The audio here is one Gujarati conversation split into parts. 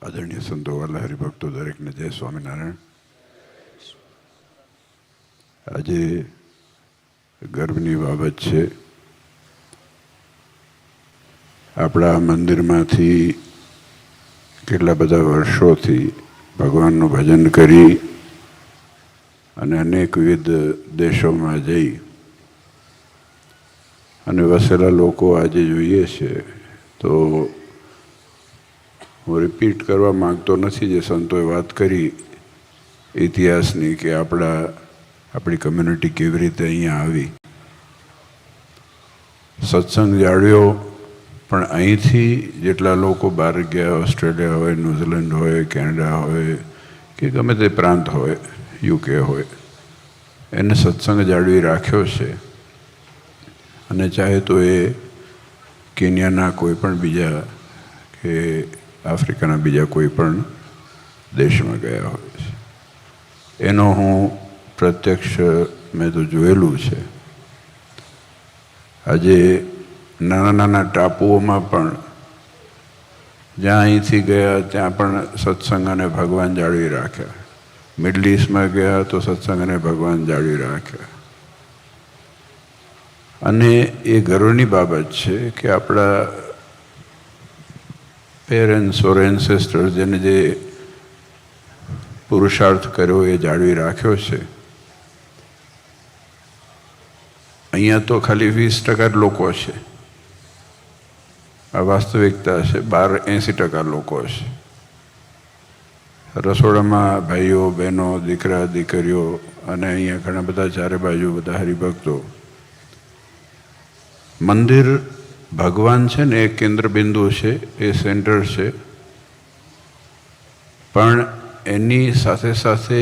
આદરણીય સંતો વાલા હરિભક્તો દરેકને જય સ્વામિનારાયણ. આજે ગર્વની બાબત છે. આપણા મંદિરમાંથી કેટલા બધા વર્ષોથી ભગવાનનું ભજન કરી અને અનેકવિધ દેશોમાં જઈ અને વસેલા લોકો આજે જોઈએ છે. તો હું રિપીટ કરવા માગતો નથી જે સંતોએ વાત કરી ઇતિહાસની, કે આપણી કમ્યુનિટી કેવી રીતે અહીંયા આવી, સત્સંગ જાળવ્યો. પણ અહીંથી જેટલા લોકો બહાર ગયા, ઓસ્ટ્રેલિયા હોય, ન્યૂઝીલેન્ડ હોય, કેનેડા હોય કે ગમે તે પ્રાંત હોય, યુકે હોય, એને સત્સંગ જાળવી રાખ્યો છે. અને ચાહે તો એ કેન્યાના કોઈ પણ બીજા કે આફ્રિકાના બીજા કોઈ પણ દેશમાં ગયા હોય છે. એનો હું પ્રત્યક્ષ મેં તો જોયેલું છે. આજે નાના નાના ટાપુઓમાં પણ જ્યાં અહીંથી ગયા ત્યાં પણ સત્સંગ અને ભગવાન જાળવી રાખ્યા. મિડલ ઇસ્ટમાં ગયા તો સત્સંગ અને ભગવાન જાળવી રાખ્યા. અને એ ગર્વની બાબત છે કે આપણા પેરેન્ટ્સ ઓર એન્સેસ્ટર્સ જેને જે પુરુષાર્થ કર્યો એ જાળવી રાખ્યો છે. અહીંયા તો ખાલી 20% લોકો છે, આ વાસ્તવિકતા છે. 80% લોકો છે. રસોડામાં ભાઈઓ બહેનો, દીકરા દીકરીઓ, અને અહીંયા ઘણા બધા ચારે બાજુ બધા હરિભક્તો. મંદિર ભગવાન છે ને, એ કેન્દ્ર બિંદુ છે, એ સેન્ટર છે. પણ એની સાથે સાથે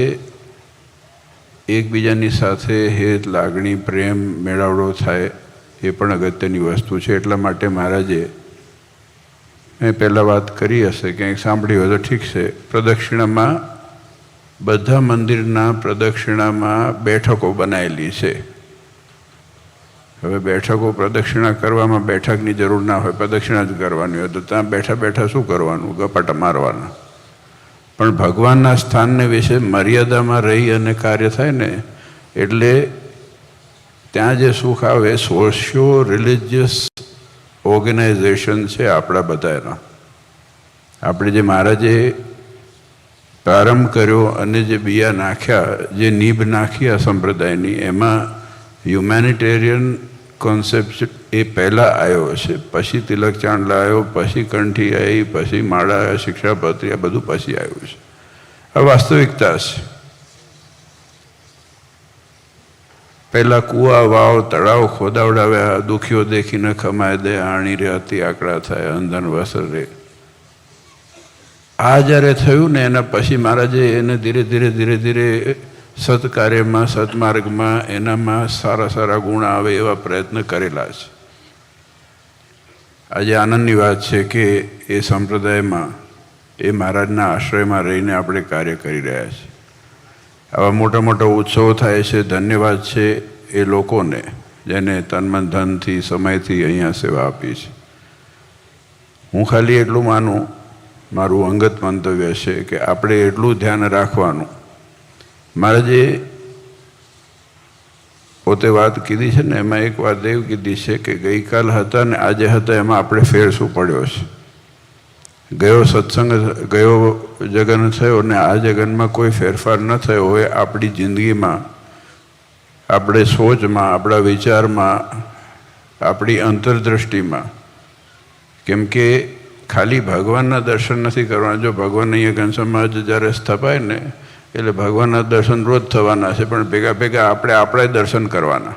એકબીજાની સાથે હેત, લાગણી, પ્રેમ, મેળાવડો થાય એ પણ અગત્યની વસ્તુ છે. એટલા માટે મહારાજે, મેં પહેલાં વાત કરી હશે, ક્યાંક સાંભળી હોય તો ઠીક છે, પ્રદક્ષિણામાં બધા મંદિરના પ્રદક્ષિણામાં બેઠકો બનાવેલી છે. હવે બેઠકો પ્રદક્ષિણા કરવામાં બેઠકની જરૂર ના હોય, પ્રદક્ષિણા જ કરવાની હોય, તો ત્યાં બેઠા બેઠા શું કરવાનું? ગપાટા મારવાના. પણ ભગવાનના સ્થાનને વિશે મર્યાદામાં રહી અને કાર્ય થાય ને, એટલે ત્યાં જે સુખ આવે. સોશિયો રિલિજિયસ ઓર્ગેનાઇઝેશન છે આપણા બધાના. આપણે જે મહારાજે પ્રારંભ કર્યો અને જે બિયા નાખ્યા, જે નીબ નાખી આ સંપ્રદાયની, એમાં હ્યુમેનિટેરિયન કોન્સેપ્ટ એ પહેલાં આવ્યો છે. પછી તિલક ચાંદલા આવ્યો, પછી કંઠી આવી, પછી માળા, શિક્ષાપત્રી, આ બધું પછી આવ્યું છે. આ વાસ્તવિકતા છે. પહેલાં કૂવા, વાવ, તળાવ ખોદાવડાવ્યા, દુઃખીઓ દેખીને ખમાય દે, આણી રે અતિ આકડા થાય, અંધન વસર રે. આ જ્યારે થયું ને, એના પછી મહારાજે એને ધીરે ધીરે સત્કાર્યમાં, સત્માર્ગમાં, એનામાં સારા સારા ગુણ આવે એવા પ્રયત્ન કરેલા છે. આજે આનંદની વાત છે કે એ સંપ્રદાયમાં, એ મહારાજના આશ્રયમાં રહીને આપણે કાર્ય કરી રહ્યા છીએ. આવા મોટા મોટા ઉત્સવો થાય છે. ધન્યવાદ છે એ લોકોને જેને તન મન ધનથી, સમયથી અહીંયા સેવા આપી છે. હું ખાલી એટલું માનું, મારું અંગત મંતવ્ય છે કે આપણે એટલું ધ્યાન રાખવાનું. મહારાજે પોતે વાત કીધી છે ને, એમાં એક વાત એવી કીધી છે કે ગઈકાલ હતા ને આજે હતા, એમાં આપણે ફેર શું પડ્યો છે? ગયો સત્સંગ, ગયો જગન થયો ને આ જગનમાં કોઈ ફેરફાર ન થયો હોય આપણી જિંદગીમાં, આપણે સોચમાં, આપણા વિચારમાં, આપણી અંતરદૃષ્ટિમાં. કેમ કે ખાલી ભગવાનના દર્શન નથી કરવાના. જો ભગવાન અહીંયા ઘનશ્યામમાં જ્યારે સ્થપાય ને, એટલે ભગવાનના દર્શન રોજ થવાના છે, પણ ભેગા ભેગા આપણે દર્શન કરવાના.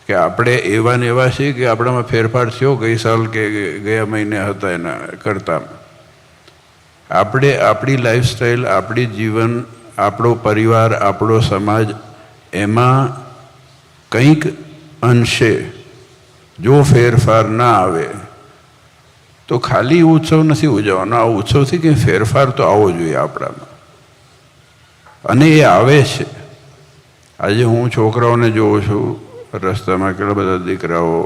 કે આપણે એવા ને એવા છીએ કે આપણામાં ફેરફાર થયો ગઈ સાલ કે ગયા મહિને હતા એના કરતાં. આપણે આપણી લાઈફસ્ટાઈલ, આપણી જીવન, આપણો પરિવાર, આપણો સમાજ, એમાં કંઈક અંશે જો ફેરફાર ના આવે તો ખાલી ઉત્સવ નથી ઉજવવાનો. આ ઉત્સવથી કંઈ ફેરફાર તો આવવો જોઈએ આપણામાં, અને એ આવે છે. આજે હું છોકરાઓને જોઉં છું, રસ્તામાં કેટલા બધા દીકરાઓ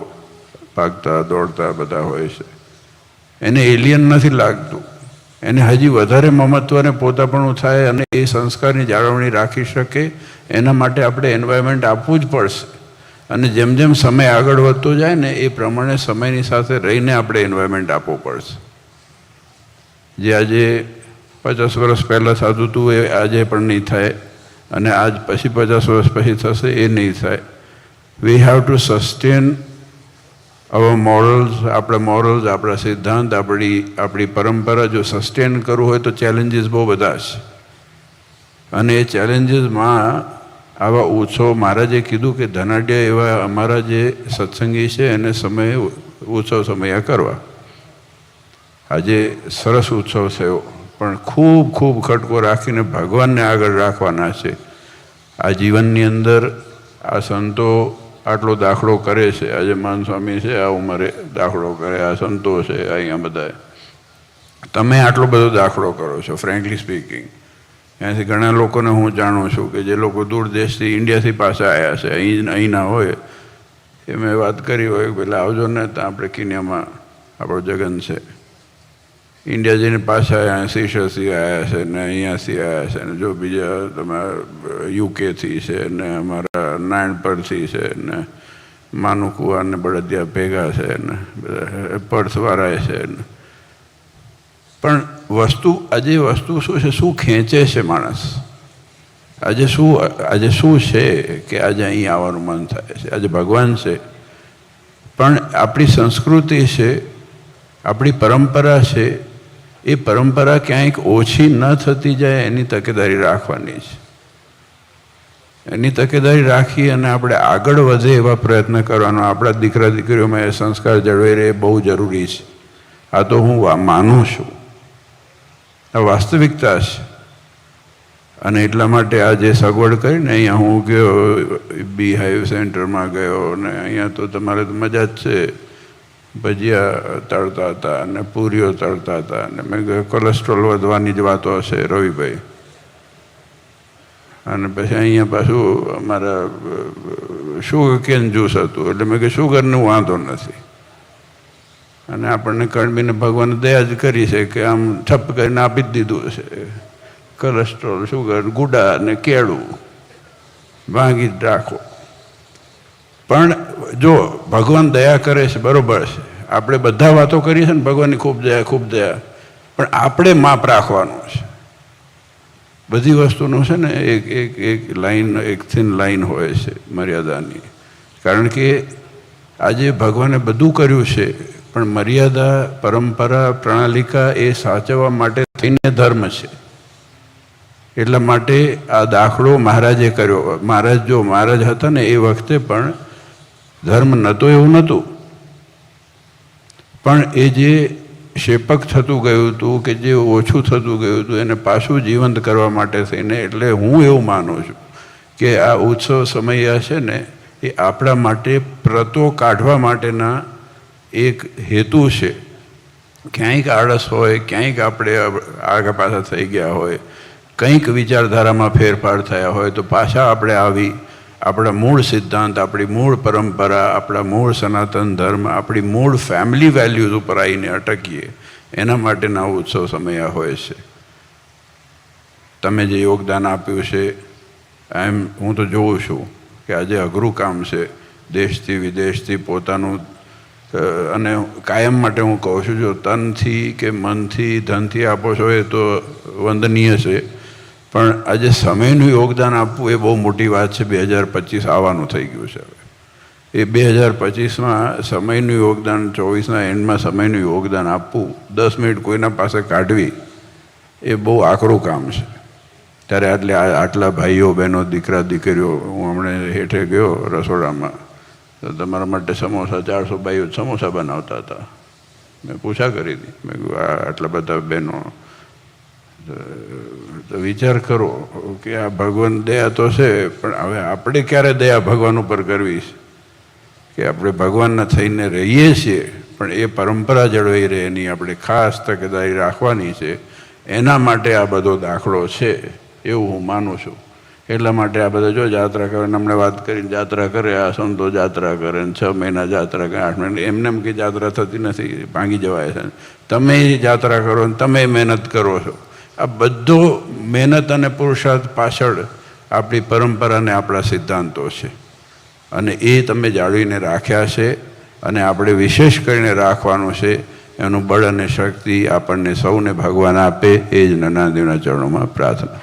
ભાગતા દોડતા બધા હોય છે. એને એલિયન નથી લાગતું, એને હજી વધારે મમત્વ અને પોતાપણું થાય અને એ સંસ્કારની જાળવણી રાખી શકે એના માટે આપણે એન્વાયરમેન્ટ આપવું જ પડશે. અને જેમ જેમ સમય આગળ વધતો જાય ને એ પ્રમાણે સમયની સાથે રહીને આપણે એન્વાયરમેન્ટ આપવું પડશે. જે આજે 50 વર્ષ પહેલાં થતું હતું એ આજે પણ નહીં થાય અને આજ પછી 50 વર્ષ પછી થશે એ નહીં થાય. We have to sustain our morals, આપણા સિદ્ધાંત, આપણી પરંપરા જો સસ્ટેન કરવું હોય તો ચેલેન્જીસ બહુ બધા છે. અને એ ચેલેન્જીસમાં આવા ઉત્સવ, મહારાજે કીધું કે ધનાઢ્ય એવા અમારા જે સત્સંગી છે એને સમયે ઉત્સવ સમયા કરવા. આજે સરસ ઉત્સવ થયો પણ ખૂબ ખૂબ ખટકો રાખીને ભગવાનને આગળ રાખવાના છે. આ જીવનની અંદર આ સંતો આટલો દાખલો કરે છે. આજે માન સ્વામી છે આ ઉંમરે દાખલો કરે, આ સંતો છે અહીંયા બધા. તમે આટલો બધો દાખલો કરો છો. ફ્રેન્કલી સ્પીકિંગ, ત્યાંથી ઘણા લોકોને હું જાણું છું કે જે લોકો દૂર દેશથી, ઇન્ડિયાથી પાછા આવ્યા છે, અહીંના હોય એ મેં વાત કરી હોય કે પેલા આવજો ને, તો આપણે કિન્યામાં આપણો જગન છે, ઇન્ડિયા જઈને પાછા અહીંયા સિશરથી આવ્યા છે ને અહીંયાથી આવ્યા છે ને જો બીજા તમારા યુકેથી છે ને અમારા નાયણપરથી છે ને માનુકુવા ને બળદિયા ભેગા છે ને બધા પર્થવાળા છે ને. પણ આજે વસ્તુ શું છે, શું ખેંચે છે માણસ? આજે શું છે કે આજે અહીં આવવાનું મન થાય છે? આજે ભગવાન છે પણ આપણી સંસ્કૃતિ છે, આપણી પરંપરા છે, એ પરંપરા ક્યાંક ઓછી ન થતી જાય એની તકેદારી રાખવાની છે. એની તકેદારી રાખી અને આપણે આગળ વધે એવા પ્રયત્ન કરવાનો. આપણા દીકરા દીકરીઓમાં એ સંસ્કાર જળવાઈ રહે એ બહુ જરૂરી છે. આ તો હું માનું છું, આ વાસ્તવિકતા છે. અને એટલા માટે આ જે સગવડ કરીને અહીંયા હું ગયો, બી હાઈવ સેન્ટરમાં ગયો ને અહીંયા તો તમારે તો મજા જ છે. ભજીયા તળતા હતા અને પૂરીઓ તળતા હતા અને મેં કહ્યું કોલેસ્ટ્રોલ વધવાની જ વાતો હશે રવિભાઈ. અને પછી અહીંયા પાછું અમારા શુગર કેન જ્યુસ હતું એટલે મેં કહ્યું શુગરનું વાંધો નથી. અને આપણને કણબીને ભગવાને દયા જ કરી છે કે આમ ઠપ કરીને આપી જ દીધું છે. કોલેસ્ટ્રોલ, શુગર, ગુડા ને કેળું ભાંગી જ રાખો. પણ જો ભગવાન દયા કરે છે બરાબર છે, આપણે બધા વાતો કરીએ છીએ ને ભગવાનની ખૂબ દયા ખૂબ દયા, પણ આપણે માપ રાખવાનું છે. બધી વસ્તુનું છે ને એક લાઈન, એક થીન લાઈન હોય છે મર્યાદાની. કારણ કે આજે ભગવાને બધું કર્યું છે પણ મર્યાદા, પરંપરા, પ્રણાલિકા એ સાચવવા માટે થઈને ધર્મ છે. એટલા માટે આ દાખલો મહારાજે કર્યો. મહારાજ હતા ને એ વખતે પણ ધર્મ નહોતો એવું નહોતું, પણ એ જે શેપક થતું ગયું હતું કે જે ઓછું થતું ગયું હતું એને પાછું જીવંત કરવા માટે થઈને. એટલે હું એવું માનું છું કે આ ઉત્સવ સમય છે ને એ આપણા માટે પ્રતો કાઢવા માટેના એક હેતુ છે. ક્યાંક આળસ હોય, ક્યાંક આપણે આગા પાછા થઈ ગયા હોય, કંઈક વિચારધારામાં ફેરફાર થયા હોય તો પાછા આપણે આવી આપણા મૂળ સિદ્ધાંત, આપણી મૂળ પરંપરા, આપણા મૂળ સનાતન ધર્મ, આપણી મૂળ ફેમિલી વેલ્યુઝ ઉપર આવીને અટકીએ. એના માટેના ઉત્સવ સમય હોય છે. તમે જે યોગદાન આપ્યું છે હું તો જોઉં છું કે આજે અઘરું કામ છે. દેશથી વિદેશથી પોતાનું, અને કાયમ માટે હું કહું છું જો તનથી કે મનથી, ધનથી આપો છો એ તો વંદનીય છે, પણ આજે સમયનું યોગદાન આપવું એ બહુ મોટી વાત છે. 2025 આવવાનું થઈ ગયું છે. હવે એ 2025માં સમયનું યોગદાન, 24ના એન્ડમાં સમયનું યોગદાન આપવું, 10 મિનિટ કોઈના પાસે કાઢવી એ બહુ આકરું કામ છે. ત્યારે આટલા ભાઈઓ બહેનો, દીકરા દીકરીઓ, હું હમણાં હેઠે ગયો રસોડામાં તો તમારા માટે સમોસા, 400 ભાઈઓ સમોસા બનાવતા હતા. મેં પૂછા કરી હતી, મેં કહ્યું આટલા બધા બહેનો, તો વિચાર કરો કે આ ભગવાન દયા તો છે પણ હવે આપણે ક્યારે દયા ભગવાન ઉપર કરવી છે કે આપણે ભગવાનના થઈને રહીએ છીએ પણ એ પરંપરા જળવાઈ રહે એની આપણે ખાસ તકેદારી રાખવાની છે. એના માટે આ બધો દાખલો છે એવું હું માનું છું. એટલા માટે આ બધા જો જાત્રા કરે હમણાં વાત કરીને જાત્રા કરે, આ સંતો જાત્રા કરે ને 6 મહિના જાત્રા કરે, 8 મહિના, એમને એમ કે જાત્રા થતી નથી, ભાંગી જવાય છે. તમે જાત્રા કરો ને તમે મહેનત કરો છો. આ બધો મહેનત અને પુરુષાર્થ પાછળ આપણી પરંપરા અને આપણા સિદ્ધાંતો છે, અને એ તમે જાળવીને રાખ્યા છે, અને આપણે વિશેષ કરીને રાખવાનું છે. એનું બળ અને શક્તિ આપણને સૌને ભગવાન આપે, એ જ નનાદેવના ચરણોમાં પ્રાર્થના.